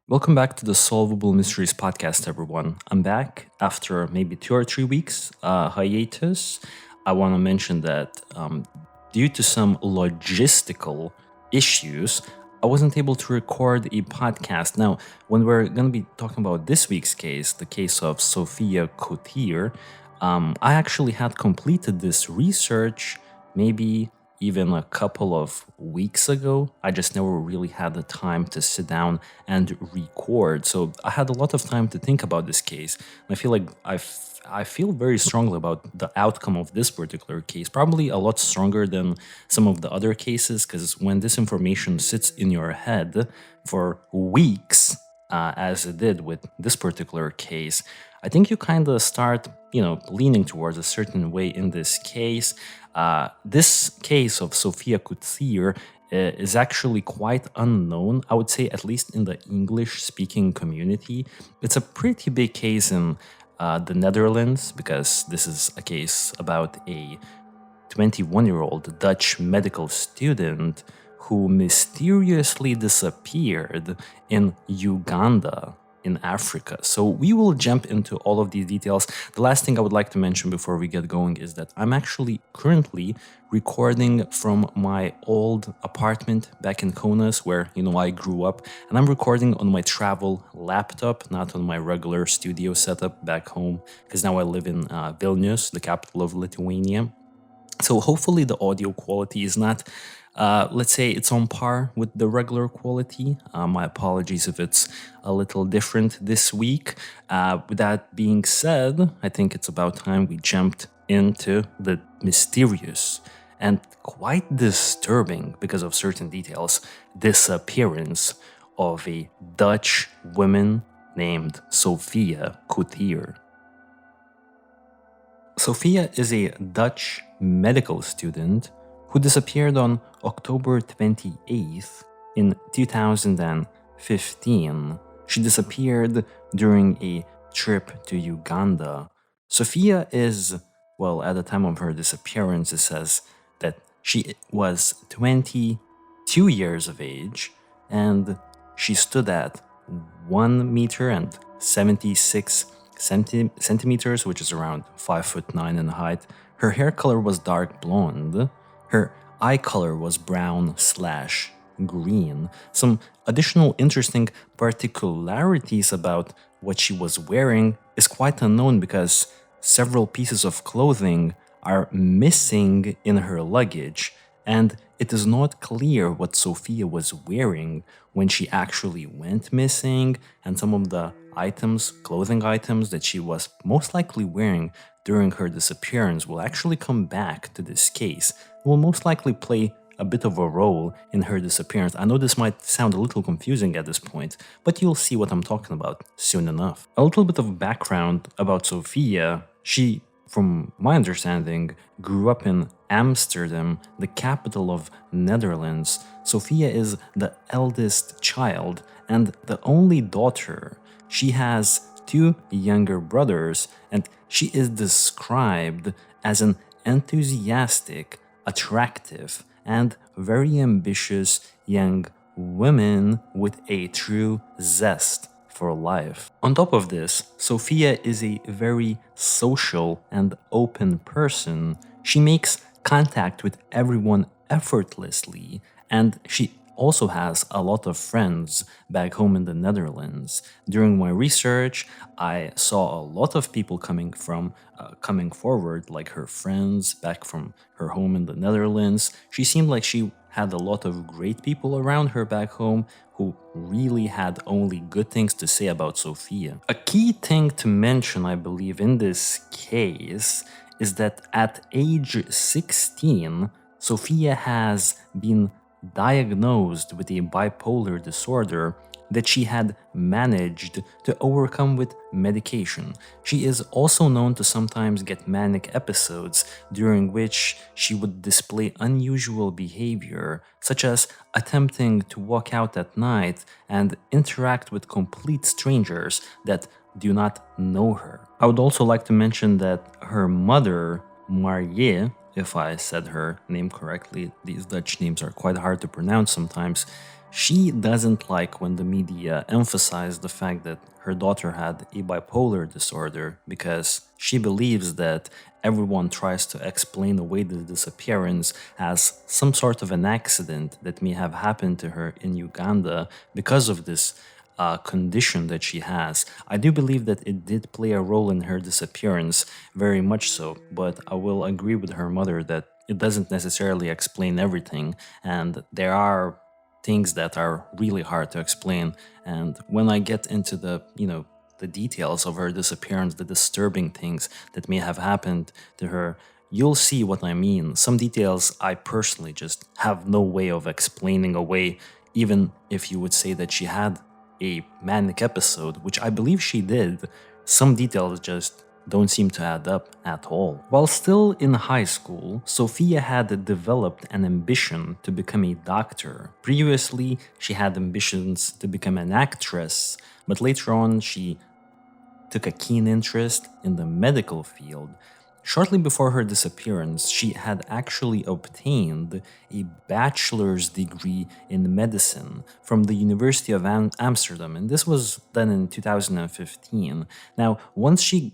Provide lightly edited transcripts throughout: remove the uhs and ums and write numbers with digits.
Welcome back to the Solvable Mysteries podcast, everyone. I'm back after maybe 2 or 3 weeks hiatus. I want to mention that due to some logistical issues, I wasn't able to record a podcast. Now, when we're going to be talking about this week's case, the case of Sophia Koetsier, I actually had completed this research maybe even a couple of weeks ago. I just never really had the time to sit down and record. So I had a lot of time to think about this case. And I feel like I feel very strongly about the outcome of this particular case, probably a lot stronger than some of the other cases, because when this information sits in your head for weeks, as it did with this particular case, I think you kind of start, leaning towards a certain way in this case. This case of Sophia Koetsier is actually quite unknown, I would say, at least in the English-speaking community. It's a pretty big case in the Netherlands, because this is a case about a 21-year-old Dutch medical student who mysteriously disappeared in Uganda in Africa. So we will jump into all of these details. The last thing I would like to mention before we get going is that I'm actually currently recording from my old apartment back in Kaunas, where, I grew up, and I'm recording on my travel laptop, not on my regular studio setup back home, because now I live in Vilnius, the capital of Lithuania. So hopefully the audio quality is not, let's say it's on par with the regular quality. My apologies if it's a little different this week. With that being said, I think it's about time we jumped into the mysterious and quite disturbing, because of certain details, disappearance of a Dutch woman named Sophia Koetsier. Sophia is a Dutch medical student who disappeared on October 28th in 2015. She disappeared during a trip to Uganda. Sophia is, at the time of her disappearance, it says that she was 22 years of age, and she stood at 1 meter and 76 centimeters, which is around 5'9" in height. Her hair color was dark blonde. Her eye color was brown/green. Some additional interesting particularities about what she was wearing is quite unknown, because several pieces of clothing are missing in her luggage, and it is not clear what Sophia was wearing when she actually went missing, and some of the clothing items that she was most likely wearing during her disappearance will actually come back to this case. It will most likely play a bit of a role in her disappearance. I know this might sound a little confusing at this point, but you'll see what I'm talking about soon enough. A little bit of background about Sophia. She, from my understanding, grew up in Amsterdam, the capital of Netherlands. Sophia is the eldest child and the only daughter. She has 2 younger brothers, and she is described as an enthusiastic, attractive, and very ambitious young woman with a true zest for life. On top of this, Sophia is a very social and open person. She makes contact with everyone effortlessly, and she also has a lot of friends back home in the Netherlands. During my research, I saw a lot of people coming forward, like her friends back from her home in the Netherlands. She seemed like she had a lot of great people around her back home who really had only good things to say about Sophia. A key thing to mention, I believe, in this case is that at age 16, Sophia has been diagnosed with a bipolar disorder that she had managed to overcome with medication. She is also known to sometimes get manic episodes during which she would display unusual behavior, such as attempting to walk out at night and interact with complete strangers that do not know her. I would also like to mention that her mother, Marie, if I said her name correctly. These Dutch names are quite hard to pronounce sometimes. She doesn't like when the media emphasize the fact that her daughter had a bipolar disorder because she believes that everyone tries to explain away the disappearance as some sort of an accident that may have happened to her in Uganda because of this condition that she has. I do believe that it did play a role in her disappearance, very much so, but I will agree with her mother that it doesn't necessarily explain everything, and there are things that are really hard to explain. And when I get into the details of her disappearance, the disturbing things that may have happened to her, you'll see what I mean. Some details I personally just have no way of explaining away, even if you would say that she had a manic episode, which I believe she did. Some details just don't seem to add up at all. While still in high school, Sophia had developed an ambition to become a doctor. Previously, she had ambitions to become an actress, but later on, she took a keen interest in the medical field. Shortly before her disappearance, she had actually obtained a bachelor's degree in medicine from the University of Amsterdam, and this was done in 2015. Now, once she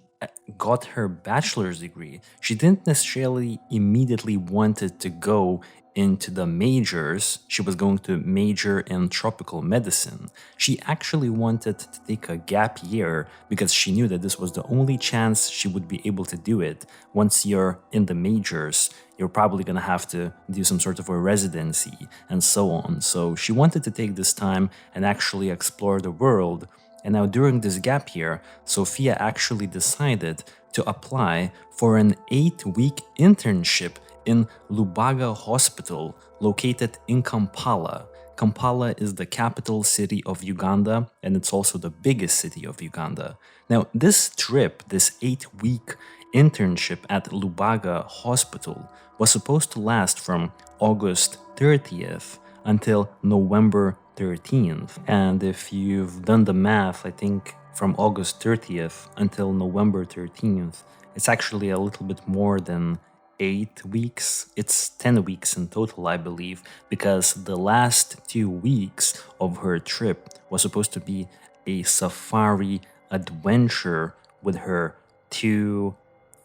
got her bachelor's degree, she didn't necessarily immediately wanted to go into the majors. She was going to major in tropical medicine. She actually wanted to take a gap year because she knew that this was the only chance she would be able to do it. Once you're in the majors, you're probably going to have to do some sort of a residency and so on. So she wanted to take this time and actually explore the world. And now, during this gap year, Sophia actually decided to apply for an 8-week internship in Lubaga Hospital, located in Kampala. Kampala is the capital city of Uganda, and it's also the biggest city of Uganda. Now, this trip, this 8-week internship at Lubaga Hospital, was supposed to last from August 30th until November 13th. And if you've done the math, I think from August 30th until November 13th, it's actually a little bit more than 8 weeks. It's 10 weeks in total, I believe, because the last 2 weeks of her trip was supposed to be a safari adventure with her two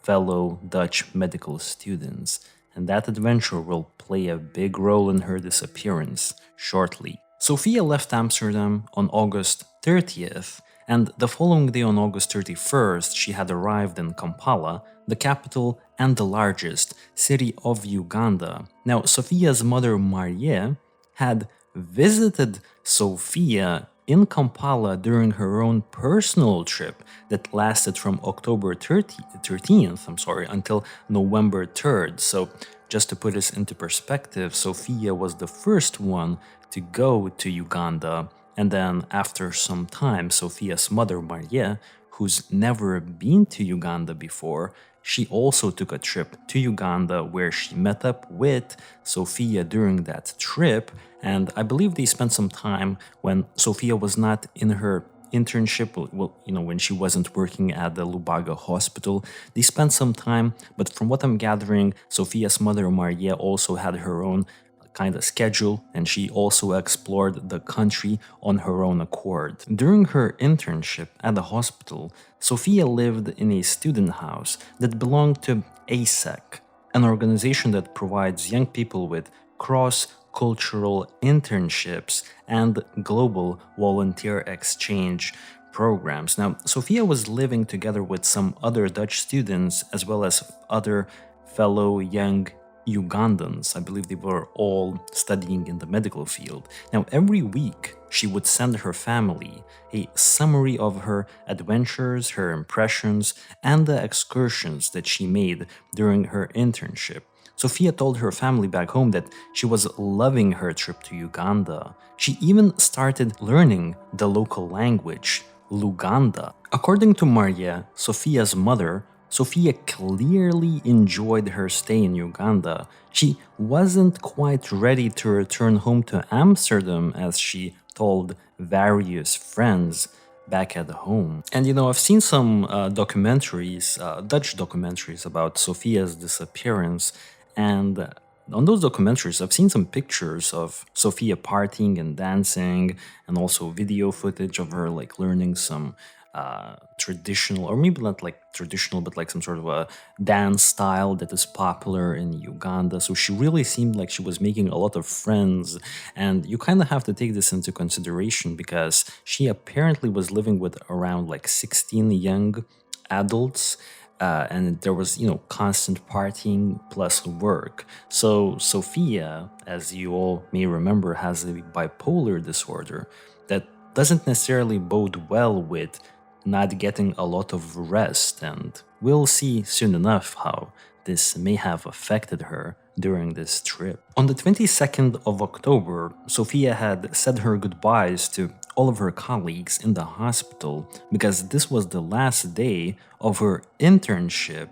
fellow Dutch medical students, and that adventure will play a big role in her disappearance shortly. Sophia left Amsterdam on August 30th, and the following day on August 31st, she had arrived in Kampala, the capital and the largest city of Uganda. Now, Sophia's mother, Marie, had visited Sophia in Kampala during her own personal trip that lasted from October 13th until November 3rd. So, just to put this into perspective, Sophia was the first one to go to Uganda, and then after some time, Sophia's mother, Maria, who's never been to Uganda before, she also took a trip to Uganda where she met up with Sophia during that trip, and I believe they spent some time when Sophia was not in her internship, when she wasn't working at the Lubaga hospital. They spent some time, but from what I'm gathering, Sophia's mother, Maria, also had her own kind of schedule, and she also explored the country on her own accord. During her internship at the hospital, Sophia lived in a student house that belonged to ASEC, an organization that provides young people with cross-cultural internships and global volunteer exchange programs. Now, Sophia was living together with some other Dutch students as well as other fellow young Ugandans. I believe they were all studying in the medical field. Now, every week, she would send her family a summary of her adventures, her impressions, and the excursions that she made during her internship. Sophia told her family back home that she was loving her trip to Uganda. She even started learning the local language, Luganda. According to Maria, Sophia's mother, Sophia clearly enjoyed her stay in Uganda. She wasn't quite ready to return home to Amsterdam, as she told various friends back at home. And I've seen some documentaries, Dutch documentaries about Sophia's disappearance, And on those documentaries, I've seen some pictures of Sophia partying and dancing, and also video footage of her like learning some traditional, or maybe not like traditional, but like some sort of a dance style that is popular in Uganda. So she really seemed like she was making a lot of friends. And you kind of have to take this into consideration because she apparently was living with around like 16 young adults, and there was, constant partying plus work. So Sophia, as you all may remember, has a bipolar disorder that doesn't necessarily bode well with not getting a lot of rest, and we'll see soon enough how this may have affected her during this trip. On the 22nd of October, Sophia had said her goodbyes to all of her colleagues in the hospital because this was the last day of her internship.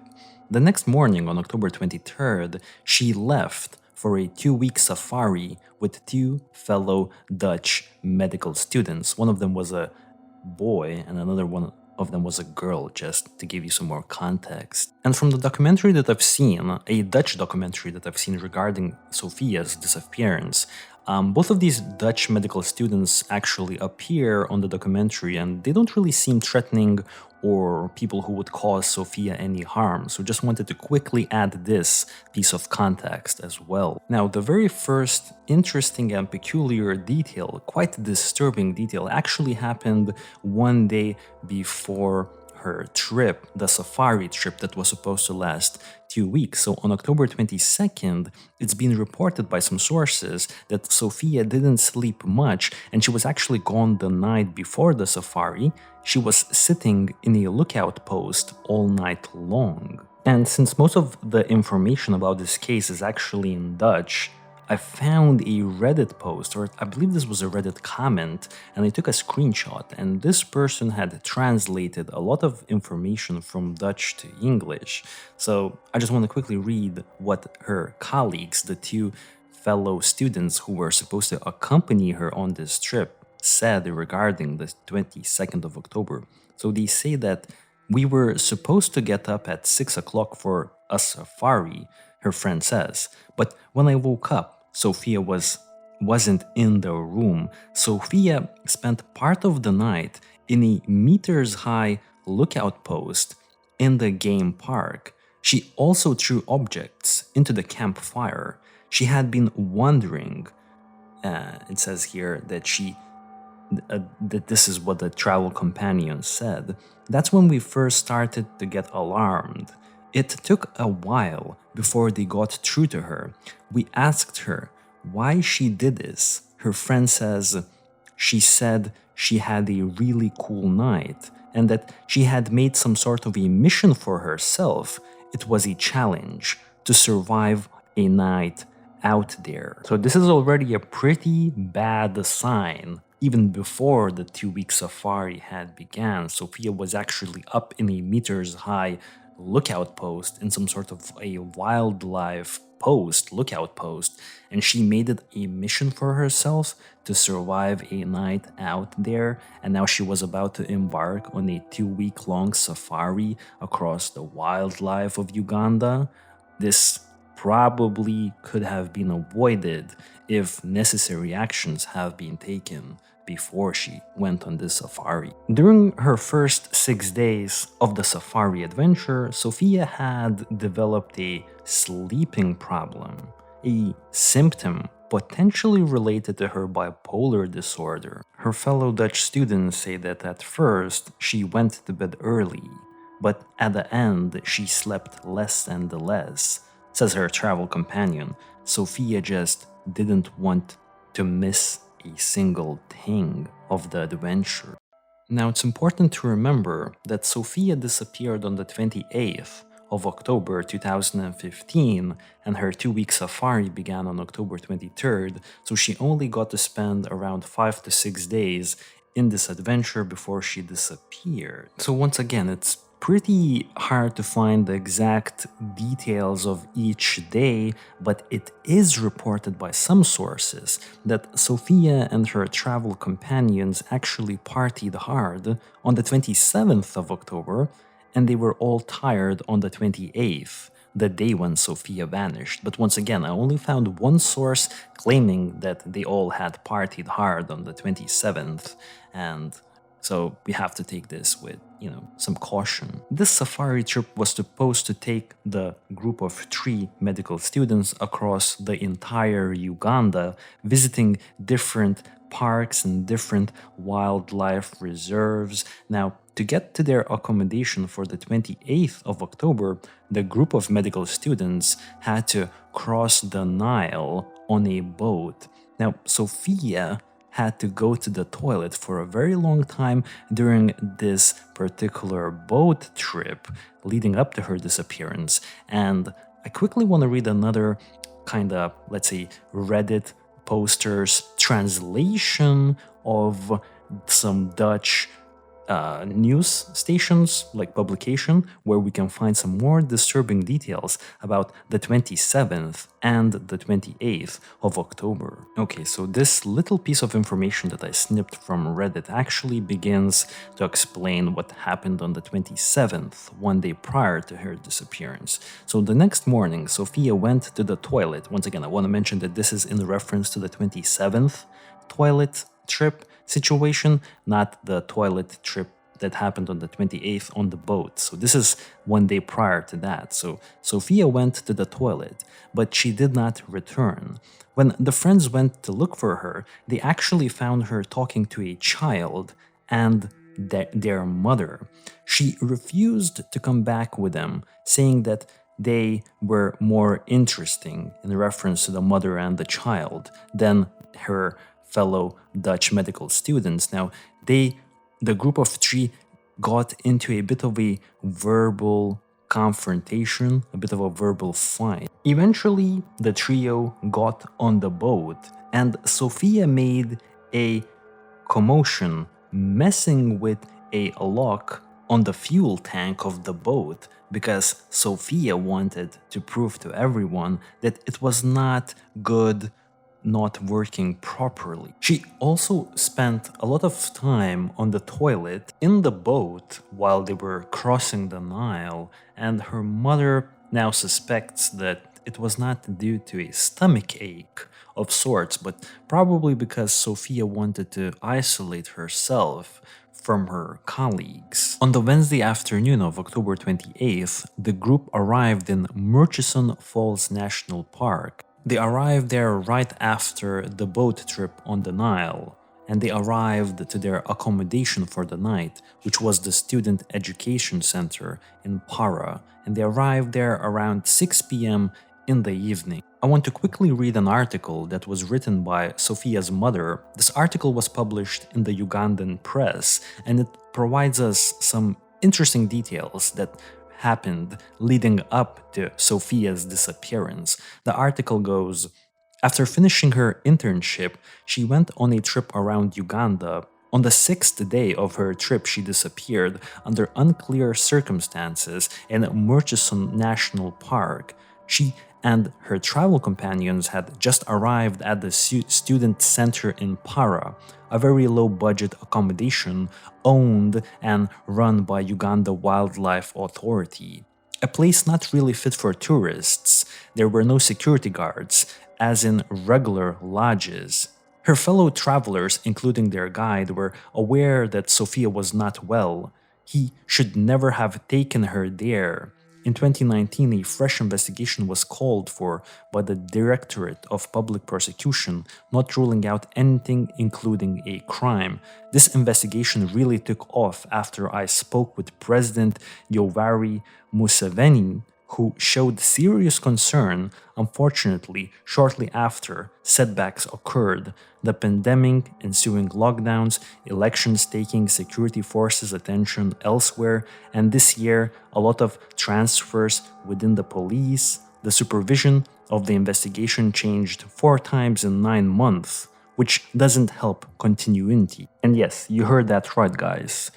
The next morning, on October 23rd, she left for a 2-week safari with 2 fellow Dutch medical students. One of them was a boy and another one of them was a girl, just to give you some more context. And from the documentary that I've seen, a Dutch documentary that I've seen regarding Sophia's disappearance, both of these Dutch medical students actually appear on the documentary, and they don't really seem threatening or people who would cause Sophia any harm. So just wanted to quickly add this piece of context as well. Now, the very first interesting and peculiar detail, quite disturbing detail, actually happened one day before her trip, the safari trip that was supposed to last 2 weeks. So on October 22nd, it's been reported by some sources that Sophia didn't sleep much and she was actually gone the night before the safari. She was sitting in a lookout post all night long. And since most of the information about this case is actually in Dutch, I found a Reddit post, or I believe this was a Reddit comment, and I took a screenshot, and this person had translated a lot of information from Dutch to English. So I just want to quickly read what her colleagues, the 2 fellow students who were supposed to accompany her on this trip, said regarding the 22nd of October. So they say that we were supposed to get up at 6 o'clock for a safari, her friend says, but when I woke up, Sophia wasn't in the room. Sophia spent part of the night in a meters-high lookout post in the game park. She also threw objects into the campfire. She had been wondering, it says here that this is what the travel companion said. That's when we first started to get alarmed. It took a while before they got through to her. We asked her why she did this. Her friend says she said she had a really cool night and that she had made some sort of a mission for herself. It was a challenge to survive a night out there. So this is already a pretty bad sign. Even before the 2-week safari had began, Sophia was actually up in a meters-high lookout post in some sort of a wildlife lookout post, and she made it a mission for herself to survive a night out there, and now she was about to embark on a 2-week-long safari across the wildlife of Uganda. This probably could have been avoided if necessary actions have been taken before she went on this safari. During her first 6 days of the safari adventure, Sophia had developed a sleeping problem, a symptom potentially related to her bipolar disorder. Her fellow Dutch students say that at first she went to bed early, but at the end she slept less and less. Says her travel companion, Sophia just didn't want to miss a single thing of the adventure. Now, it's important to remember that Sophia disappeared on the 28th of October 2015, and her 2-week safari began on October 23rd, so she only got to spend around 5 to 6 days in this adventure before she disappeared. So once again, it's pretty hard to find the exact details of each day, but it is reported by some sources that Sophia and her travel companions actually partied hard on the 27th of October, and they were all tired on the 28th. the day when Sophia vanished. But once again, I only found one source claiming that they all had partied hard on the 27th, and so we have to take this with, some caution. This safari trip was supposed to take the group of 3 medical students across the entire Uganda, visiting different parks and different wildlife reserves. Now, to get to their accommodation for the 28th of October, the group of medical students had to cross the Nile on a boat. Now, Sophia had to go to the toilet for a very long time during this particular boat trip leading up to her disappearance. And I quickly want to read another kind of, let's say, Reddit poster's translation of some Dutch news stations, like publication, where we can find some more disturbing details about the 27th and the 28th of October. Okay, so this little piece of information that I snipped from Reddit actually begins to explain what happened on the 27th, one day prior to her disappearance. So the next morning, Sophia went to the toilet. Once again, I want to mention that this is in reference to the 27th toilet trip situation, not the toilet trip that happened on the 28th on the boat. So this is one day prior to that. So Sophia went to the toilet, but she did not return. When the friends went to look for her, they actually found her talking to a child and their mother. She refused to come back with them, saying that they were more interesting, in reference to the mother and the child, than her fellow Dutch medical students. Now, the group of 3 got into a bit of a verbal confrontation, a bit of a verbal fight. Eventually, the trio got on the boat, and Sophia made a commotion, messing with a lock on the fuel tank of the boat, because Sophia wanted to prove to everyone that it was not good, not working properly. She also spent a lot of time on the toilet in the boat while they were crossing the Nile, and her mother now suspects that it was not due to a stomach ache of sorts, but probably because Sophia wanted to isolate herself from her colleagues. On the Wednesday afternoon of October 28th, the group arrived in Murchison Falls National Park. They arrived there right after the boat trip on the Nile, and they arrived to their accommodation for the night, which was the Student Education Center in Para, and they arrived there around 6 p.m. in the evening. I want to quickly read an article that was written by Sophia's mother. This article was published in the Ugandan press, and it provides us some interesting details that happened leading up to Sophia's disappearance. The article goes, after finishing her internship, she went on a trip around Uganda. On the 6th day of her trip, she disappeared under unclear circumstances in Murchison National Park. She and her travel companions had just arrived at the student center in Para, a very low-budget accommodation owned and run by Uganda Wildlife Authority. A place not really fit for tourists. There were no security guards, as in regular lodges. Her fellow travelers, including their guide, were aware that Sophia was not well. He should never have taken her there. In 2019, a fresh investigation was called for by the Directorate of Public Prosecution, not ruling out anything including a crime. This investigation really took off after I spoke with President Yoweri Museveni, who showed serious concern. Unfortunately, shortly after, setbacks occurred. The pandemic, ensuing lockdowns, elections taking security forces' attention elsewhere, and this year, a lot of transfers within the police. The supervision of the investigation changed 4 times in 9 months, which doesn't help continuity. And yes, you heard that right, guys.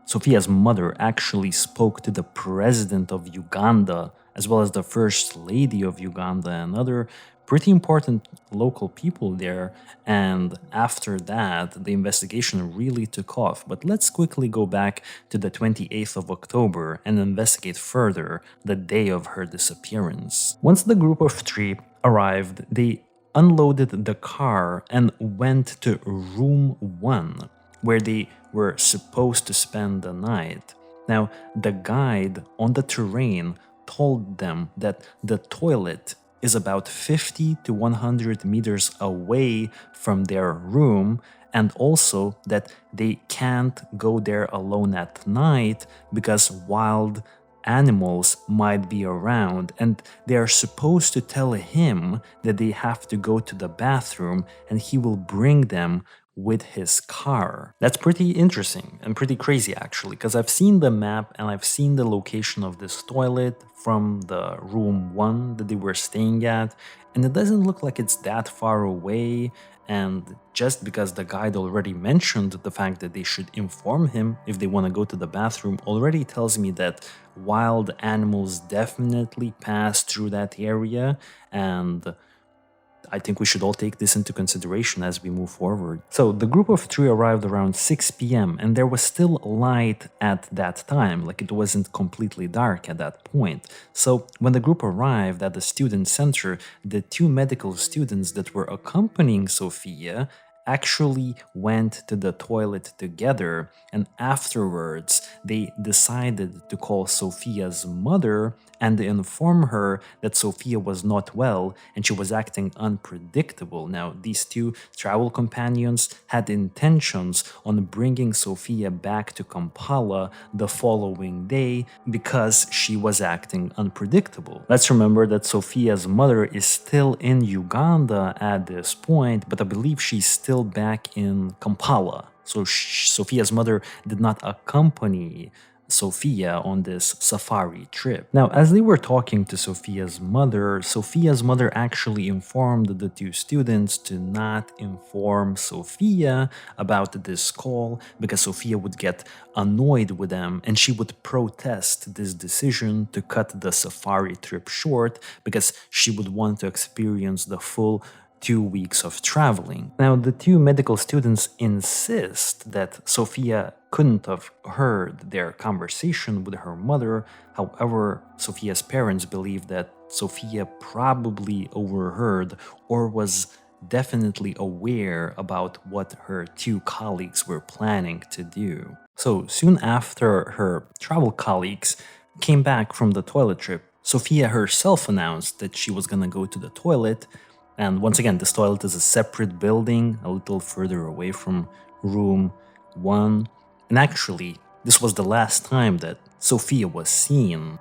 Sophia's mother actually spoke to the president of Uganda as well as the First Lady of Uganda and other pretty important local people there. And after that, the investigation really took off. But let's quickly go back to the 28th of October and investigate further the day of her disappearance. Once the group of three arrived, they unloaded the car and went to room 1, where they were supposed to spend the night. Now, the guide on the terrain told them that the toilet is about 50 to 100 meters away from their room, and also that they can't go there alone at night because wild animals might be around, and they are supposed to tell him that they have to go to the bathroom and he will bring them with his car. That's pretty interesting and pretty crazy actually, because I've seen the map and I've seen the location of this toilet from the room 1 that they were staying at, and it doesn't look like it's that far away. And just because the guide already mentioned the fact that they should inform him if they want to go to the bathroom already tells me that wild animals definitely pass through that area, and I think we should all take this into consideration as we move forward. So the group of three arrived around 6 p.m. and there was still light at that time, like it wasn't completely dark at that point. So when the group arrived at the student center, the two medical students that were accompanying Sophia actually went to the toilet together, and afterwards they decided to call Sophia's mother and inform her that Sophia was not well and she was acting unpredictable. Now, these two travel companions had intentions on bringing Sophia back to Kampala the following day because she was acting unpredictable. Let's remember that Sophia's mother is still in Uganda at this point, but I believe she's still back in Kampala. So Sophia's mother did not accompany Sophia on this safari trip. Now, as they were talking to Sophia's mother actually informed the two students to not inform Sophia about this call because Sophia would get annoyed with them and she would protest this decision to cut the safari trip short because she would want to experience the full 2 weeks of traveling. Now, the two medical students insist that Sophia couldn't have heard their conversation with her mother. However, Sophia's parents believe that Sophia probably overheard or was definitely aware about what her two colleagues were planning to do. So soon after her travel colleagues came back from the toilet trip, Sophia herself announced that she was gonna go to the toilet. And once again, this toilet is a separate building, a little further away from room 1. And actually, this was the last time that Sophia was seen.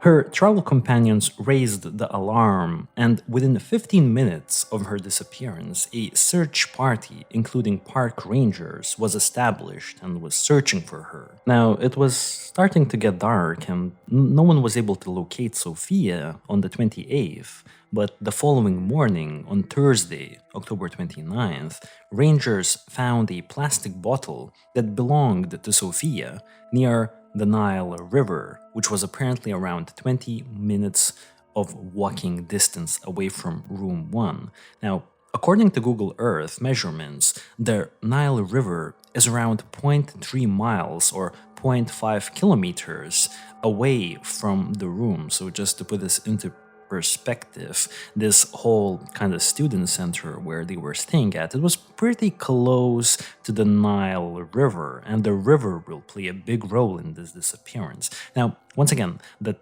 Her travel companions raised the alarm, and within 15 minutes of her disappearance, a search party, including park rangers, was established and was searching for her. Now, it was starting to get dark, and no one was able to locate Sophia on the 28th, but the following morning, on Thursday, October 29th, rangers found a plastic bottle that belonged to Sophia near the Nile River, which was apparently around 20 minutes of walking distance away from room 1. Now, according to Google Earth measurements, the Nile River is around 0.3 miles or 0.5 kilometers away from the room. So just to put this into perspective, this whole kind of student center where they were staying at, it was pretty close to the Nile River, and the river will play a big role in this disappearance. Now, once again, the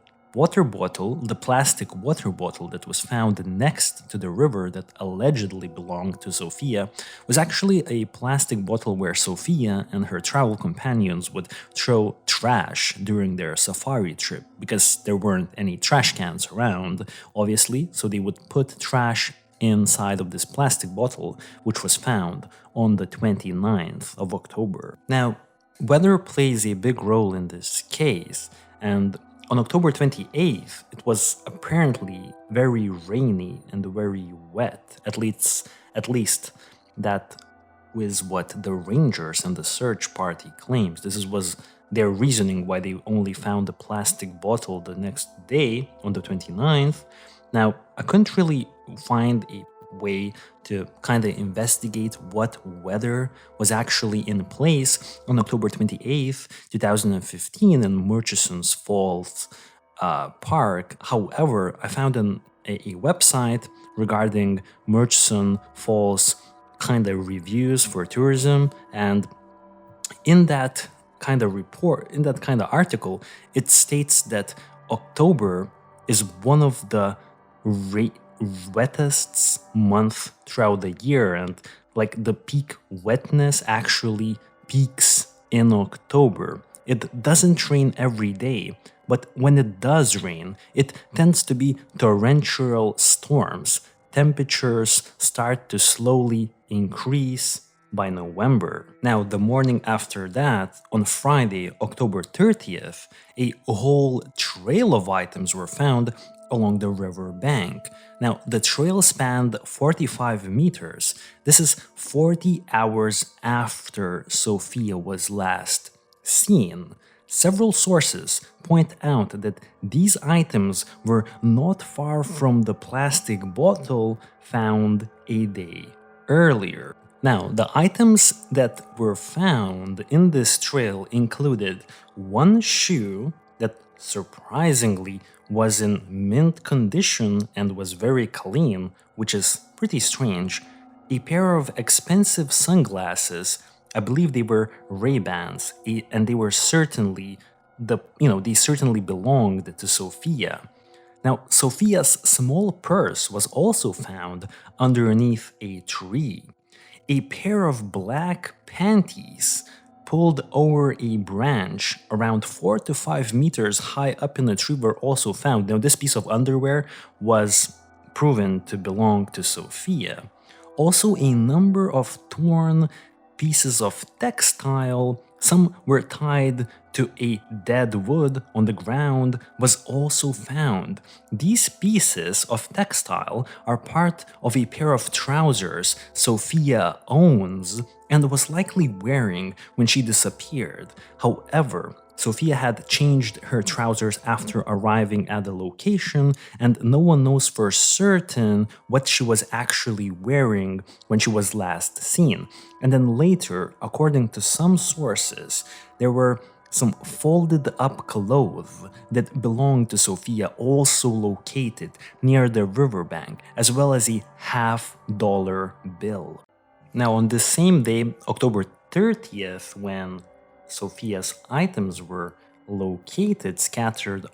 plastic water bottle that was found next to the river that allegedly belonged to Sophia was actually a plastic bottle where Sophia and her travel companions would throw trash during their safari trip because there weren't any trash cans around, obviously, so they would put trash inside of this plastic bottle, which was found on the 29th of October. Now, weather plays a big role in this case, and on October 28th, it was apparently very rainy and very wet. At least that was what the rangers and the search party claims. This was their reasoning why they only found the plastic bottle the next day on the 29th. Now, I couldn't really find a way to kind of investigate what weather was actually in place on October 28th, 2015 in Murchison's Falls Park. However, I found a website regarding Murchison Falls kind of reviews for tourism, and in that kind of report, in that kind of article, it states that October is one of the wettest month throughout the year, and like the peak wetness actually peaks in October. It doesn't rain every day, but when it does rain, it tends to be torrential storms. Temperatures start to slowly increase by November. Now, the morning after that, on Friday, October 30th, a whole trail of items were found along the river bank. Now, the trail spanned 45 meters. This is 40 hours after Sophia was last seen. Several sources point out that these items were not far from the plastic bottle found a day earlier. Now, the items that were found in this trail included one shoe that surprisingly was in mint condition and was very clean, which is pretty strange, a pair of expensive sunglasses. I believe they were Ray-Bans, and they were certainly they certainly belonged to Sophia. Now, Sophia's small purse was also found underneath a tree. A pair of black panties pulled over a branch around 4 to 5 meters high up in the tree were also found. Now, this piece of underwear was proven to belong to Sophia. Also, a number of torn pieces of textile, some were tied to a dead wood on the ground, was also found. These pieces of textile are part of a pair of trousers Sophia owns and was likely wearing when she disappeared. However, Sophia had changed her trousers after arriving at the location, and no one knows for certain what she was actually wearing when she was last seen. And then later, according to some sources, there were some folded up clothes that belonged to Sophia also located near the riverbank, as well as a $50 bill. Now, on the same day, October 30th, when Sophia's items were located, scattered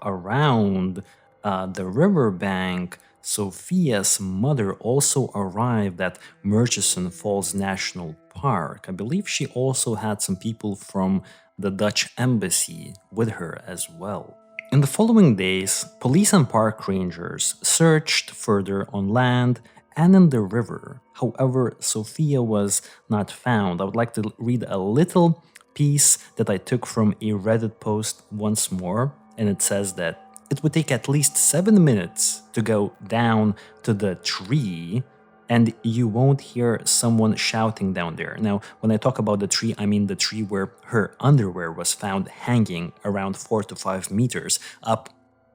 around the riverbank, Sophia's mother also arrived at Murchison Falls National Park. I believe she also had some people from the Dutch embassy with her as well. In the following days, police and park rangers searched further on land and in the river. However, Sophia was not found. I would like to read a little piece that I took from a Reddit post once more, and it says that it would take at least 7 minutes to go down to the tree, and you won't hear someone shouting down there. Now, when I talk about the tree, I mean the tree where her underwear was found hanging around 4 to 5 meters up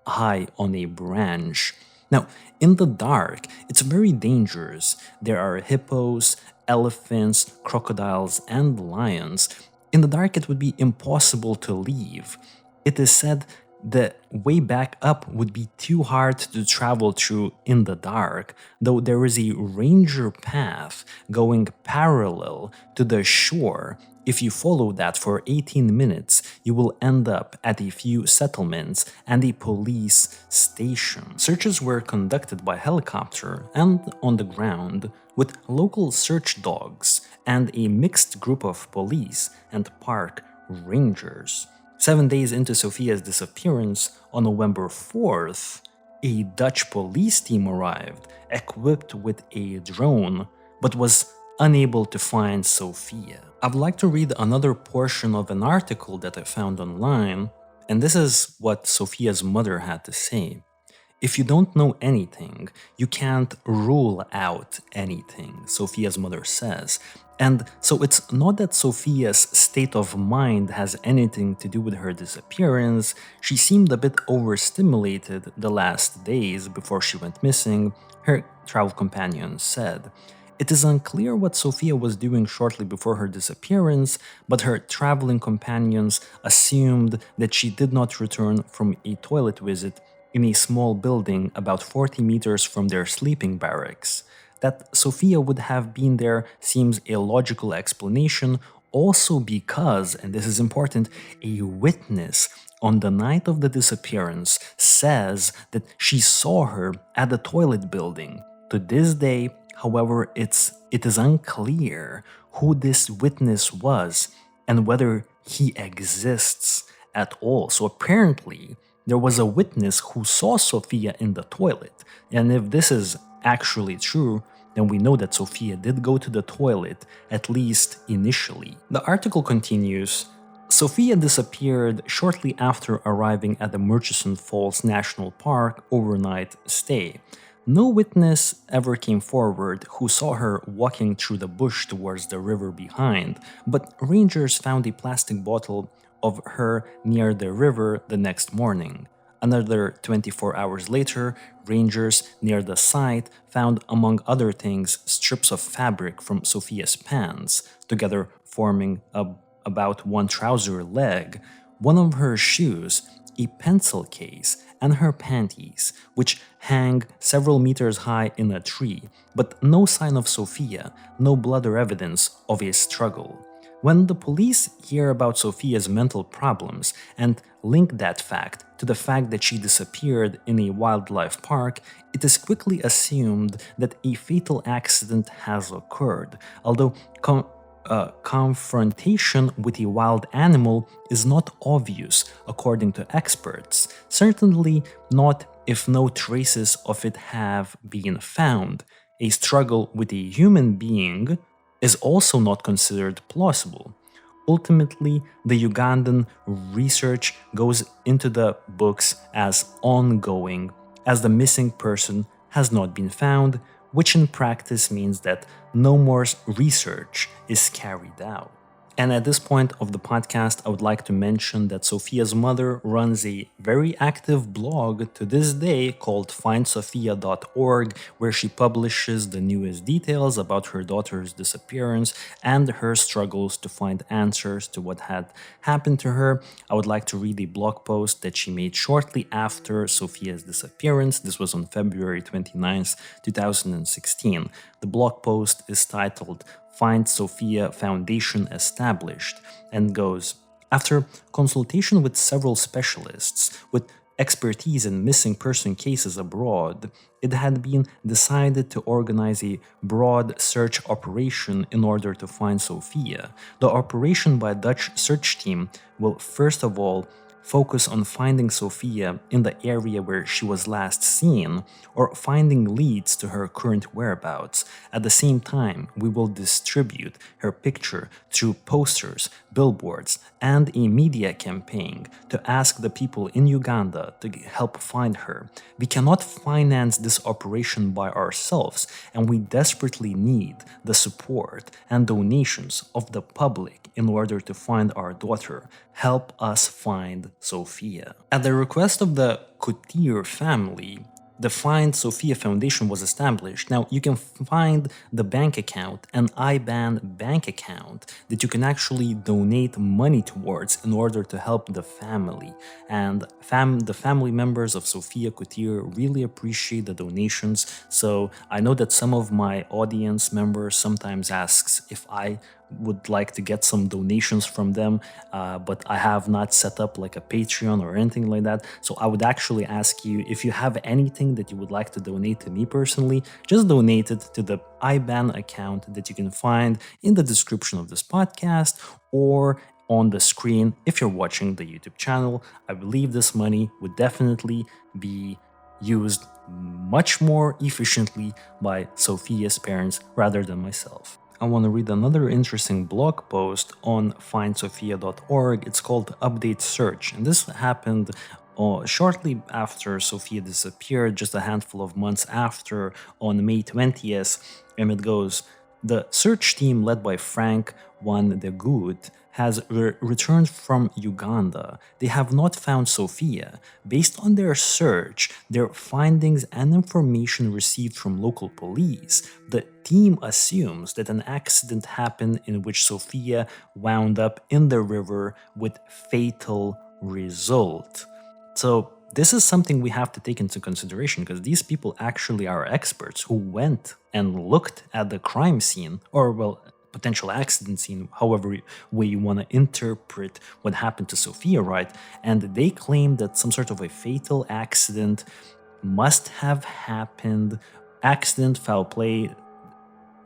high on a branch. Now, in the dark, it's very dangerous. There are hippos, elephants, crocodiles, and lions. In the dark, it would be impossible to leave. It is said the way back up would be too hard to travel through in the dark, though there is a ranger path going parallel to the shore. If you follow that for 18 minutes, you will end up at a few settlements and a police station. Searches were conducted by helicopter and on the ground with local search dogs and a mixed group of police and park rangers. 7 days into Sophia's disappearance, on November 4th, a Dutch police team arrived, equipped with a drone, but was unable to find Sophia. I'd like to read another portion of an article that I found online, and this is what Sophia's mother had to say. if you don't know anything, you can't rule out anything, Sophia's mother says. And so it's not that Sophia's state of mind has anything to do with her disappearance. She seemed a bit overstimulated the last days before she went missing, her travel companion said. It is unclear what Sophia was doing shortly before her disappearance, but her traveling companions assumed that she did not return from a toilet visit in a small building about 40 meters from their sleeping barracks. That Sophia would have been there seems a logical explanation, also because, and this is important, a witness on the night of the disappearance says that she saw her at the toilet building. To this day, however, it is unclear who this witness was and whether he exists at all. So apparently, there was a witness who saw Sophia in the toilet. And if this is actually true, then we know that Sophia did go to the toilet, at least initially. The article continues. Sophia disappeared shortly after arriving at the Murchison Falls National Park overnight stay. No witness ever came forward who saw her walking through the bush towards the river behind, but rangers found a plastic bottle of her near the river the next morning. Another 24 hours later, rangers near the site found, among other things, strips of fabric from Sophia's pants, together forming about one trouser leg, one of her shoes, a pencil case, and her panties, which hang several meters high in a tree, but no sign of Sophia, no blood or evidence of a struggle. When the police hear about Sophia's mental problems and link that fact to the fact that she disappeared in a wildlife park, it is quickly assumed that a fatal accident has occurred, although confrontation with a wild animal is not obvious, according to experts. Certainly not if no traces of it have been found. A struggle with a human being is also not considered plausible. Ultimately, the Ugandan research goes into the books as ongoing, as the missing person has not been found, which in practice means that no more research is carried out. And at this point of the podcast, I would like to mention that Sophia's mother runs a very active blog to this day called findsophia.org, where she publishes the newest details about her daughter's disappearance and her struggles to find answers to what had happened to her. I would like to read a blog post that she made shortly after Sophia's disappearance. This was on February 29th, 2016. The blog post is titled Find Sophia Foundation Established, and goes, after consultation with several specialists with expertise in missing person cases abroad, it had been decided to organize a broad search operation in order to find Sophia. The operation by Dutch search team will first of all focus on finding Sophia in the area where she was last seen, or finding leads to her current whereabouts. At the same time, we will distribute her picture through posters, billboards, and a media campaign to ask the people in Uganda to help find her. We cannot finance this operation by ourselves, and we desperately need the support and donations of the public in order to find our daughter. Help us find Sophia. At the request of the Koetsier family, the Find Sophia Foundation was established. Now, you can find the bank account, an IBAN bank account, that you can actually donate money towards in order to help the family. And the family members of Sophia Koetsier really appreciate the donations. So I know that some of my audience members sometimes asks if I would like to get some donations from them, but I have not set up like a Patreon or anything like that. So I would actually ask you, if you have anything that you would like to donate to me personally, just donate it to the IBAN account that you can find in the description of this podcast or on the screen if you're watching the YouTube channel. I believe this money would definitely be used much more efficiently by Sophia's parents rather than myself. I want to read another interesting blog post on findsophia.org. It's called Update Search, and this happened Shortly after Sophia disappeared, just a handful of months after, on May 20th, and it goes, the search team led by Frank Van de Goed has returned from Uganda. They have not found Sophia. Based on their search, their findings and information received from local police, the team assumes that an accident happened in which Sophia wound up in the river with fatal result. So this is something we have to take into consideration because these people actually are experts who went and looked at the crime scene, or well, potential accident scene, however way you want to interpret what happened to Sophia, right? And they claim that some sort of a fatal accident must have happened, accident, foul play,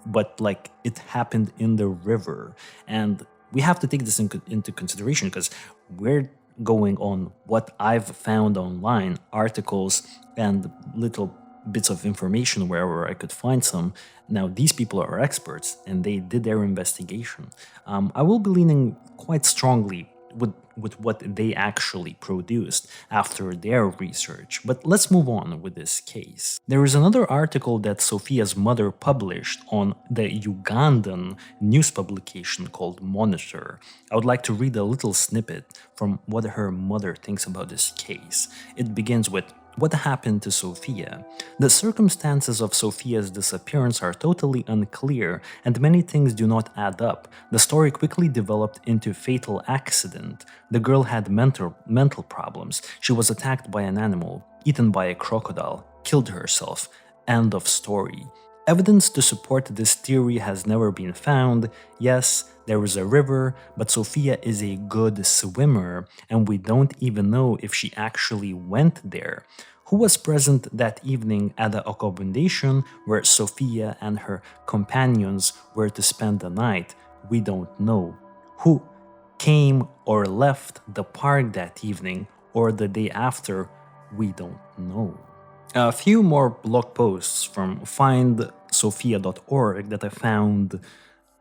but like it happened in the river. And we have to take this into consideration because we're going on what I've found online, articles and little bits of information wherever I could find some. Now, these people are experts and they did their investigation. I will be leaning quite strongly with what they actually produced after their research. But let's move on with this case. There is another article that Sophia's mother published on the Ugandan news publication called Monitor. I would like to read a little snippet from what her mother thinks about this case. It begins with, what happened to Sophia? The circumstances of Sophia's disappearance are totally unclear, and many things do not add up. The story quickly developed into fatal accident. The girl had mental problems. She was attacked by an animal, eaten by a crocodile, killed herself. End of story. Evidence to support this theory has never been found. Yes, there is a river, but Sophia is a good swimmer, and we don't even know if she actually went there. Who was present that evening at the accommodation where Sophia and her companions were to spend the night? We don't know. Who came or left the park that evening or the day after? We don't know. A few more blog posts from findsophia.org that I found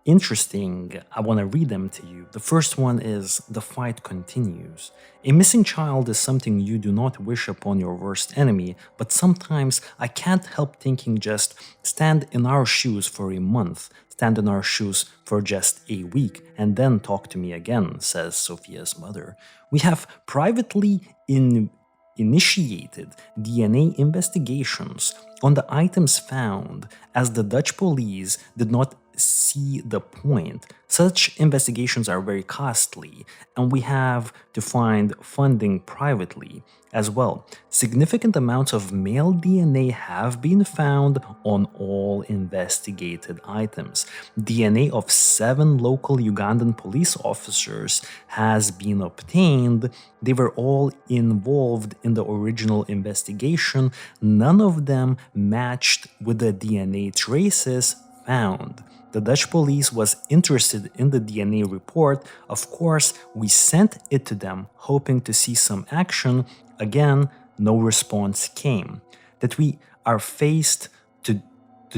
interesting. I want to read them to you. The first one is, the fight continues. A missing child is something you do not wish upon your worst enemy, but sometimes I can't help thinking, just stand in our shoes for a month, stand in our shoes for just a week, and then talk to me again, says Sophia's mother. We have privately initiated DNA investigations on the items found, as the Dutch police did not see the point. Such investigations are very costly, and we have to find funding privately as well. Significant amounts of male DNA have been found on all investigated items. DNA of 7 local Ugandan police officers has been obtained. They were all involved in the original investigation. None of them matched with the DNA traces found. The Dutch police was interested in the DNA report. Of course, we sent it to them, hoping to see some action. Again, no response came. That we are faced to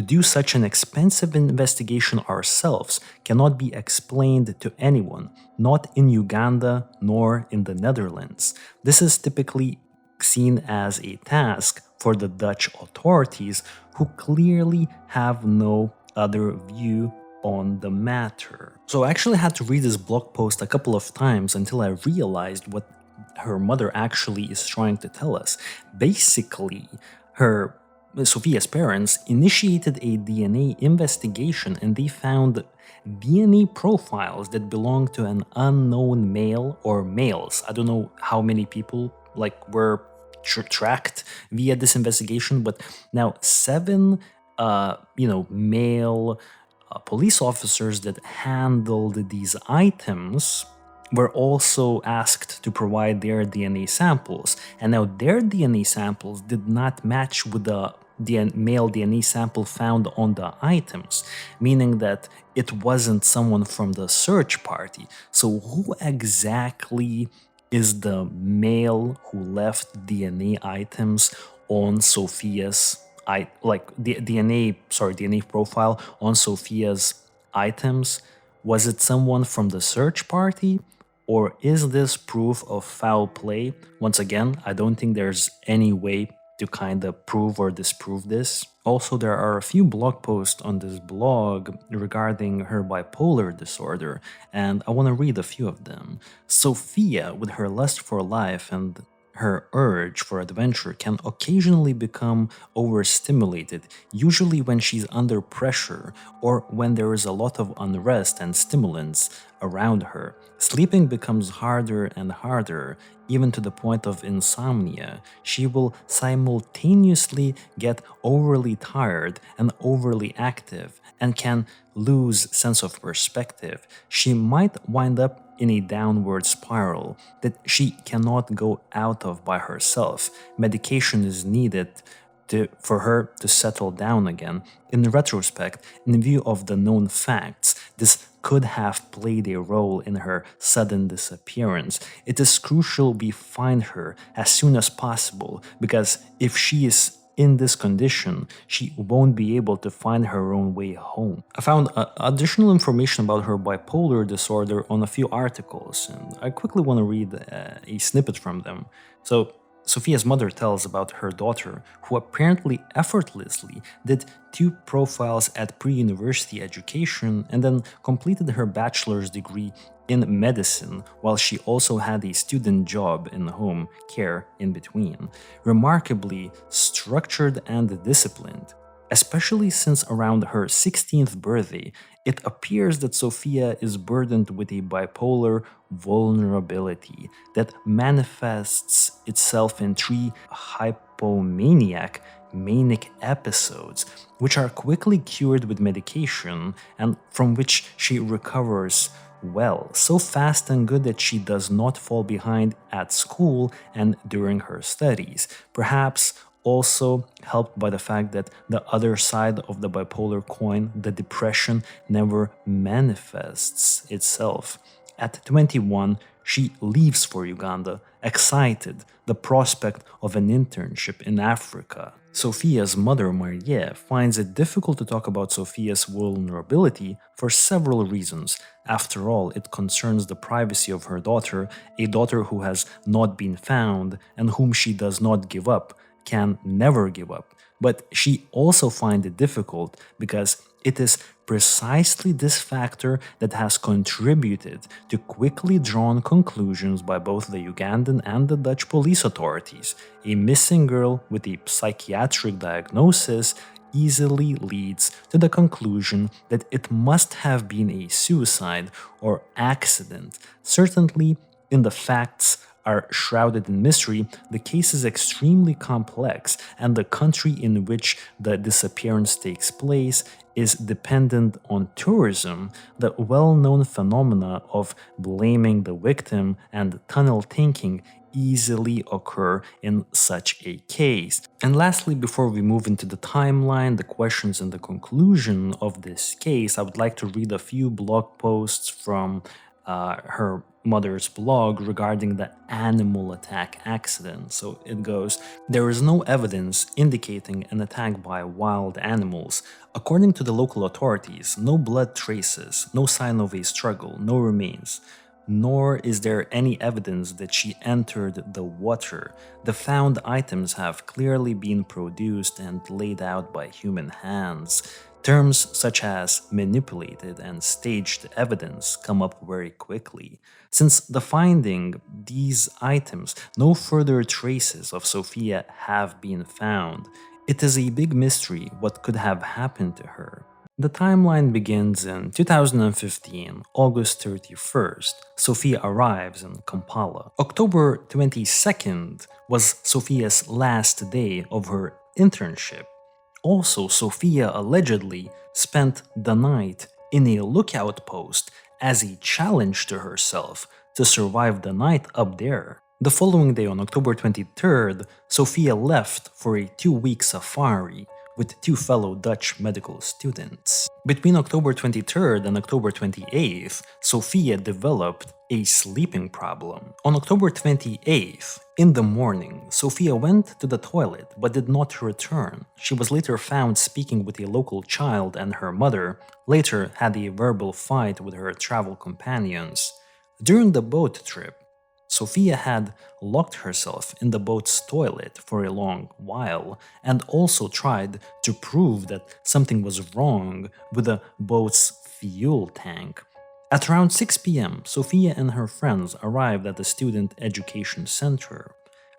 do such an expensive investigation ourselves cannot be explained to anyone, not in Uganda nor in the Netherlands. This is typically seen as a task for the Dutch authorities, who clearly have no other view on the matter. So I actually had to read this blog post a couple of times until I realized what her mother actually is trying to tell us. Basically, Sophia's parents initiated a DNA investigation and they found DNA profiles that belonged to an unknown male or males. I don't know how many people were tracked via this investigation, but now 7 male police officers that handled these items were also asked to provide their DNA samples. And now their DNA samples did not match with the male DNA sample found on the items, meaning that it wasn't someone from the search party. So who exactly is the male who left DNA items on Sophia's DNA profile on Sophia's items? Was it someone from the search party, Or is this proof of foul play? Once again, I don't think there's any way to kind of prove or disprove this. Also, there are a few blog posts on this blog regarding her bipolar disorder, and I want to read a few of them. Sophia, with her lust for life and her urge for adventure, can occasionally become overstimulated, usually when she's under pressure or when there is a lot of unrest and stimulants around her. Sleeping becomes harder and harder, even to the point of insomnia. She will simultaneously get overly tired and overly active and can lose sense of perspective. She might wind up in a downward spiral that she cannot go out of by herself. Medication is needed for her to settle down again. In retrospect, in view of the known facts, this could have played a role in her sudden disappearance. It is crucial we find her as soon as possible, because if she is in this condition, she won't be able to find her own way home. I found additional information about her bipolar disorder on a few articles, and I quickly want to read a snippet from them. So, Sophia's mother tells about her daughter, who apparently effortlessly did 2 profiles at pre-university education and then completed her bachelor's degree in medicine, while she also had a student job in home care in between. Remarkably structured and disciplined. Especially since around her 16th birthday, it appears that Sophia is burdened with a bipolar vulnerability that manifests itself in 3 hypomaniac manic episodes, which are quickly cured with medication and from which she recovers well, so fast and good that she does not fall behind at school and during her studies. Perhaps also helped by the fact that the other side of the bipolar coin, the depression, never manifests itself. At 21, she leaves for Uganda, excited the prospect of an internship in Africa. Sophia's mother, Marie, finds it difficult to talk about Sophia's vulnerability for several reasons. After all, it concerns the privacy of her daughter, a daughter who has not been found and whom she does not give up, can never give up. But she also finds it difficult because it is precisely this factor that has contributed to quickly drawn conclusions by both the Ugandan and the Dutch police authorities. A missing girl with a psychiatric diagnosis easily leads to the conclusion that it must have been a suicide or accident. Certainly, in the facts are shrouded in mystery, the case is extremely complex, and the country in which the disappearance takes place is dependent on tourism. The well-known phenomena of blaming the victim and tunnel thinking easily occur in such a case. And lastly, before we move into the timeline, the questions, and the conclusion of this case, I would like to read a few blog posts from her mother's blog regarding the animal attack accident. So it goes, there is no evidence indicating an attack by wild animals. According to the local authorities, no blood traces, no sign of a struggle, no remains. Nor is there any evidence that she entered the water. The found items have clearly been produced and laid out by human hands. Terms such as manipulated and staged evidence come up very quickly. Since the finding these items, no further traces of Sophia have been found. It is a big mystery what could have happened to her. The timeline begins in 2015, August 31st. Sophia arrives in Kampala. October 22nd was Sophia's last day of her internship. Also, Sophia allegedly spent the night in a lookout post as a challenge to herself to survive the night up there. The following day, on October 23rd, Sophia left for a 2-week safari with 2 fellow Dutch medical students. Between October 23rd and October 28th, Sophia developed a sleeping problem. On October 28th, in the morning, Sophia went to the toilet but did not return. She was later found speaking with a local child, and her mother later had a verbal fight with her travel companions. During the boat trip, Sophia had locked herself in the boat's toilet for a long while and also tried to prove that something was wrong with the boat's fuel tank. At around 6 p.m., Sophia and her friends arrived at the student education center.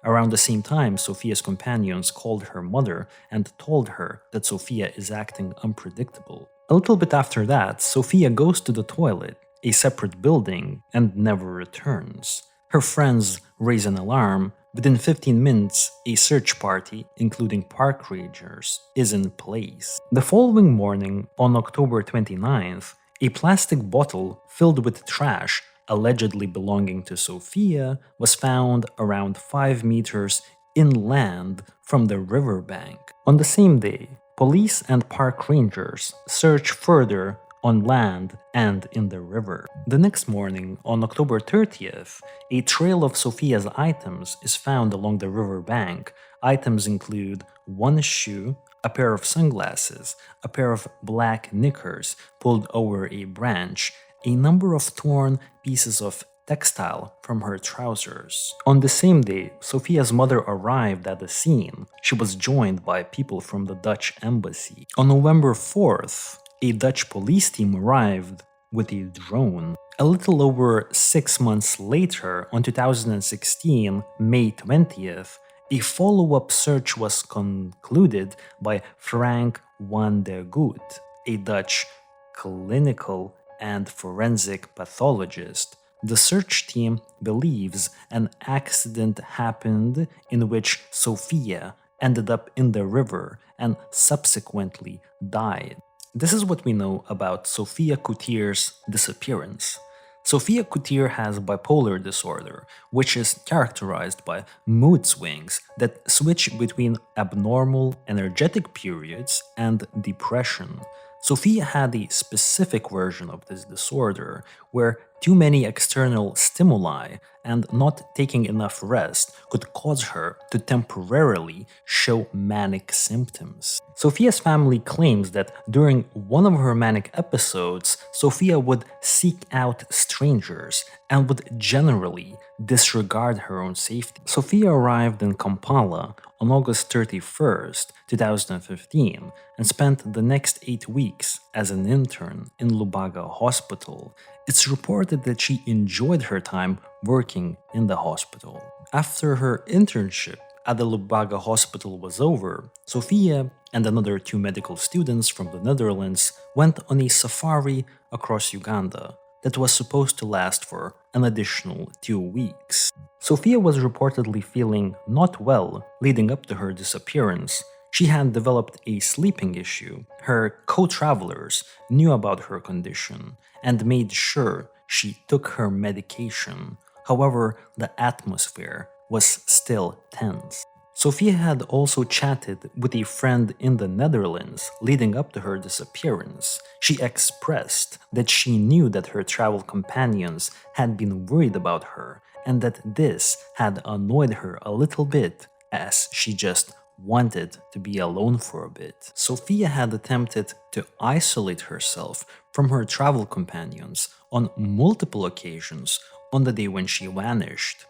Around the same time, Sophia's companions called her mother and told her that Sophia is acting unpredictable. A little bit after that, Sophia goes to the toilet, a separate building, and never returns. Her friends raise an alarm. Within 15 minutes, a search party, including park rangers, is in place. The following morning, on October 29th, a plastic bottle filled with trash, allegedly belonging to Sophia, was found around 5 meters inland from the riverbank. On the same day, police and park rangers search further on land and in the river. The next morning, on October 30th, a trail of Sophia's items is found along the river bank. Items include one shoe, a pair of sunglasses, a pair of black knickers pulled over a branch, a number of torn pieces of textile from her trousers. On the same day, Sophia's mother arrived at the scene. She was joined by people from the Dutch embassy. On November 4th, a Dutch police team arrived with a drone. A little over 6 months later, on 2016, May 20th, a follow-up search was concluded by Frank van der Goot, a Dutch clinical and forensic pathologist. The search team believes an accident happened in which Sophia ended up in the river and subsequently died. This is what we know about Sophia Koetsier's disappearance. Sophia Koetsier has bipolar disorder, which is characterized by mood swings that switch between abnormal energetic periods and depression. Sophia had a specific version of this disorder where too many external stimuli and not taking enough rest could cause her to temporarily show manic symptoms. Sophia's family claims that during one of her manic episodes, Sophia would seek out strangers and would generally disregard her own safety. Sophia arrived in Kampala on August 31st, 2015, and spent the next 8 weeks as an intern in Lubaga Hospital. It's reported that she enjoyed her time working in the hospital. After her internship at the Lubaga Hospital was over, Sophia and another 2 medical students from the Netherlands went on a safari across Uganda that was supposed to last for an additional 2 weeks. Sophia was reportedly feeling not well leading up to her disappearance. She had developed a sleeping issue. Her co-travelers knew about her condition and made sure she took her medication. However, the atmosphere was still tense. Sophia had also chatted with a friend in the Netherlands leading up to her disappearance. She expressed that she knew that her travel companions had been worried about her and that this had annoyed her a little bit, as she just wanted to be alone for a bit. Sophia had attempted to isolate herself from her travel companions on multiple occasions on the day when she vanished.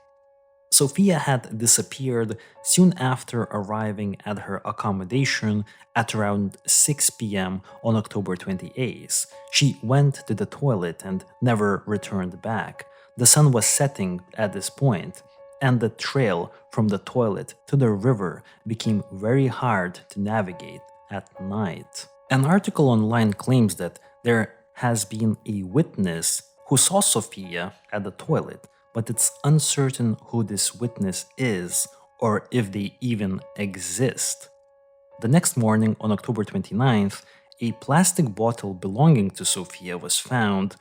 Sophia had disappeared soon after arriving at her accommodation at around 6 p.m. on October 28th. She went to the toilet and never returned back. The sun was setting at this point, and the trail from the toilet to the river became very hard to navigate at night. An article online claims that there has been a witness who saw Sophia at the toilet, but it's uncertain who this witness is or if they even exist. The next morning, on October 29th, a plastic bottle belonging to Sophia was found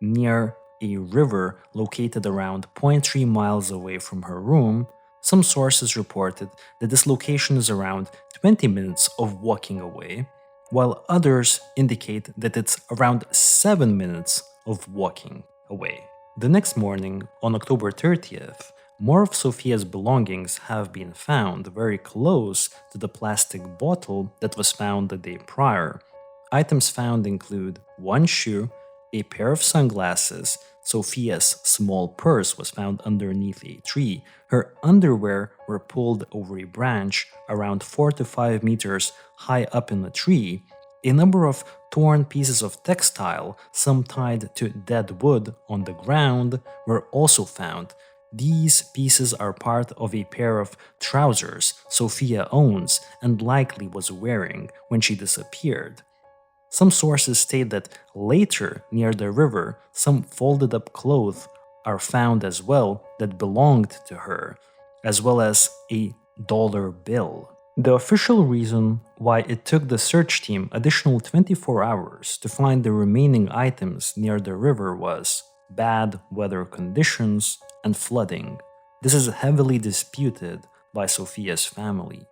near a river located around zero point 0.3 miles away from her room. Some sources reported that this location is around 20 minutes of walking away, while others indicate that it's around 7 minutes of walking away. The next morning, on October 30th, more of Sophia's belongings have been found very close to the plastic bottle that was found the day prior. Items found include one shoe, a pair of sunglasses, Sophia's small purse was found underneath a tree, her underwear were pulled over a branch around 4 to 5 meters high up in the tree, a number of torn pieces of textile, some tied to dead wood on the ground, were also found. These pieces are part of a pair of trousers Sophia owns and likely was wearing when she disappeared. Some sources state that later, near the river, some folded up clothes are found as well that belonged to her, as well as a dollar bill. The official reason why it took the search team additional 24 hours to find the remaining items near the river was bad weather conditions and flooding. This is heavily disputed by Sophia's family.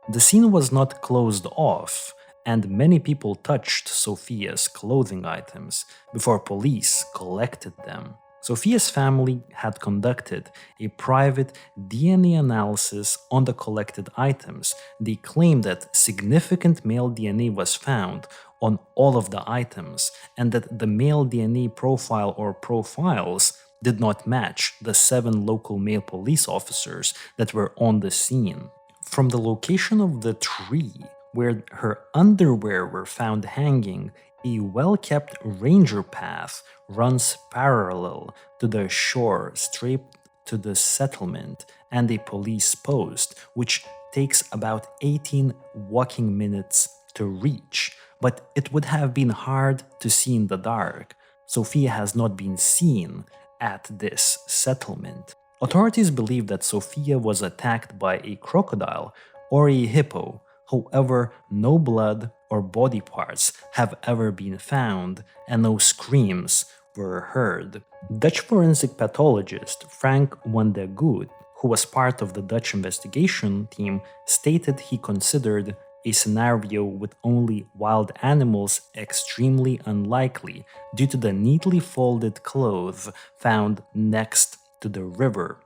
The scene was not closed off, and many people touched Sophia's clothing items before police collected them. Sophia's family had conducted a private DNA analysis on the collected items. They claimed that significant male DNA was found on all of the items and that the male DNA profile or profiles did not match the 7 local male police officers that were on the scene. From the location of the tree where her underwear were found hanging, a well-kept ranger path runs parallel to the shore straight to the settlement and a police post, which takes about 18 walking minutes to reach, but it would have been hard to see in the dark. Sophia has not been seen at this settlement. Authorities believe that Sophia was attacked by a crocodile or a hippo. However, no blood or body parts have ever been found, and no screams were heard. Dutch forensic pathologist Frank van de Goed, who was part of the Dutch investigation team, stated he considered a scenario with only wild animals extremely unlikely due to the neatly folded clothes found next to the river.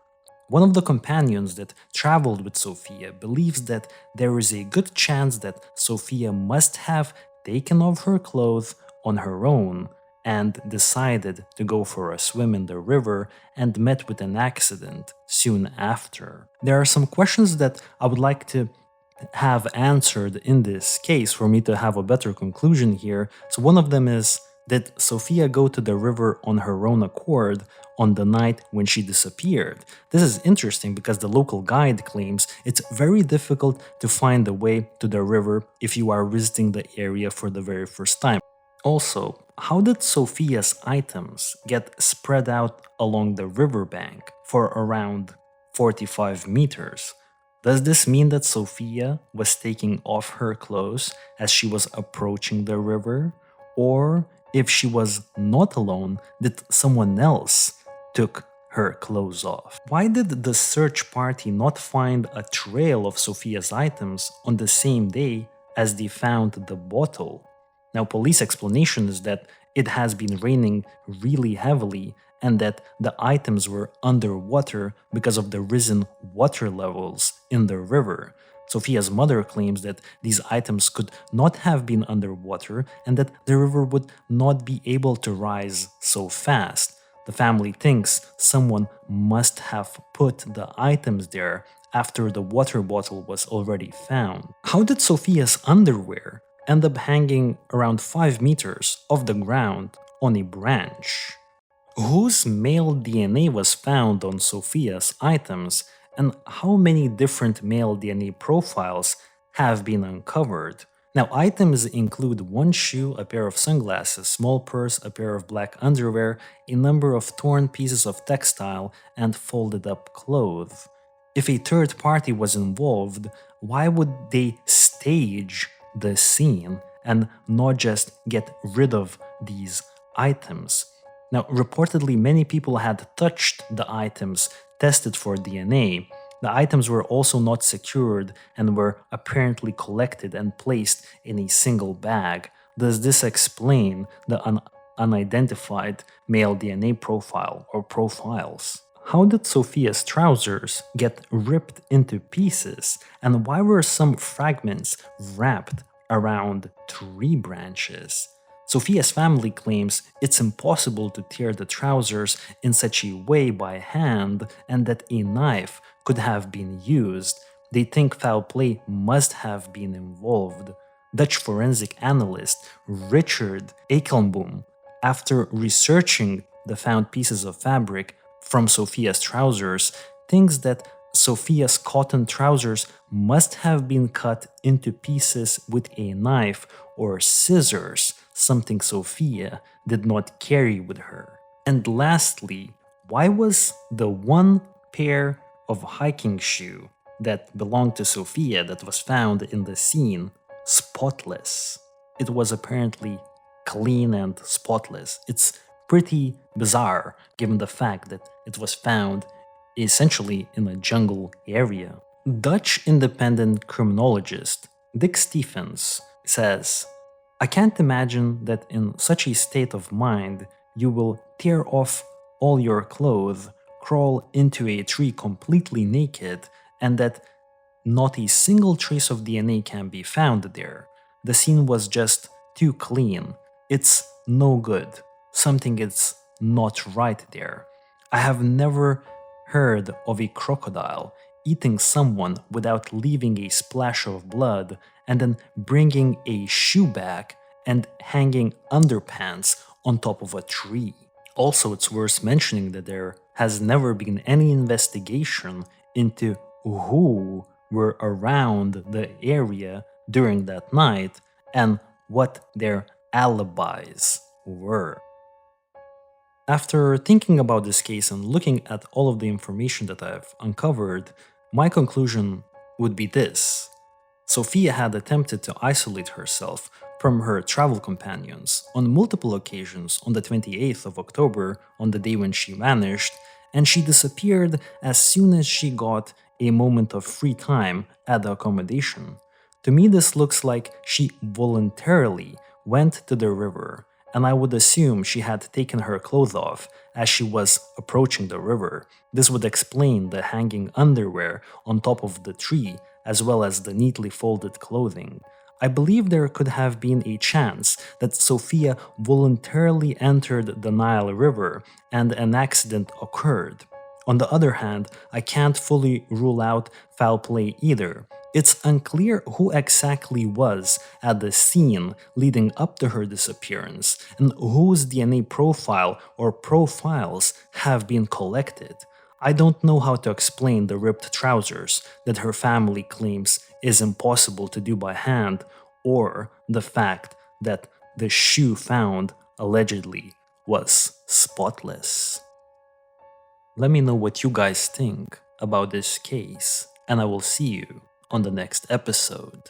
One of the companions that traveled with Sophia believes that there is a good chance that Sophia must have taken off her clothes on her own and decided to go for a swim in the river and met with an accident soon after. There are some questions that I would like to have answered in this case for me to have a better conclusion here. So one of them is, did Sophia go to the river on her own accord on the night when she disappeared? This is interesting because the local guide claims it's very difficult to find the way to the river if you are visiting the area for the very first time. Also, how did Sophia's items get spread out along the riverbank for around 45 meters? Does this mean that Sophia was taking off her clothes as she was approaching the river? Or if she was not alone, did someone else took her clothes off? Why did the search party not find a trail of Sophia's items on the same day as they found the bottle? Now, police explanation is that it has been raining really heavily and that the items were underwater because of the risen water levels in the river. Sophia's mother claims that these items could not have been underwater and that the river would not be able to rise so fast. The family thinks someone must have put the items there after the water bottle was already found. How did Sophia's underwear end up hanging around 5 meters off the ground on a branch? Whose male DNA was found on Sophia's items, and how many different male DNA profiles have been uncovered? Now, items include one shoe, a pair of sunglasses, small purse, a pair of black underwear, a number of torn pieces of textile, and folded up clothes. If a third party was involved, why would they stage the scene and not just get rid of these items? Now, reportedly, many people had touched the items tested for DNA. The items were also not secured and were apparently collected and placed in a single bag. Does this explain the unidentified male DNA profile or profiles? How did Sophia's trousers get ripped into pieces, and why were some fragments wrapped around tree branches? Sophia's family claims it's impossible to tear the trousers in such a way by hand and that a knife could have been used. They think foul play must have been involved. Dutch forensic analyst Richard Ekelboom, after researching the found pieces of fabric from Sophia's trousers, thinks that Sophia's cotton trousers must have been cut into pieces with a knife or scissors, something Sophia did not carry with her. And lastly, why was the one pair of hiking shoe that belonged to Sophia that was found in the scene spotless? It was apparently clean and spotless. It's pretty bizarre given the fact that it was found essentially in a jungle area. Dutch independent criminologist Dick Stephens says, I can't imagine that in such a state of mind you will tear off all your clothes, crawl into a tree completely naked, and that not a single trace of DNA can be found there. The scene was just too clean. It's no good. Something is not right there. I have never heard of a crocodile eating someone without leaving a splash of blood and then bringing a shoe back and hanging underpants on top of a tree. Also, it's worth mentioning that there has never been any investigation into who were around the area during that night and what their alibis were. After thinking about this case and looking at all of the information that I've uncovered, my conclusion would be this. Sophia had attempted to isolate herself from her travel companions on multiple occasions on the 28th of October, on the day when she vanished, and she disappeared as soon as she got a moment of free time at the accommodation. To me, this looks like she voluntarily went to the river, and I would assume she had taken her clothes off as she was approaching the river. This would explain the hanging underwear on top of the tree, as well as the neatly folded clothing. I believe there could have been a chance that Sophia voluntarily entered the Nile River and an accident occurred. On the other hand, I can't fully rule out foul play either. It's unclear who exactly was at the scene leading up to her disappearance and whose DNA profile or profiles have been collected. I don't know how to explain the ripped trousers that her family claims is impossible to do by hand, or the fact that the shoe found allegedly was spotless. Let me know what you guys think about this case, and I will see you on the next episode.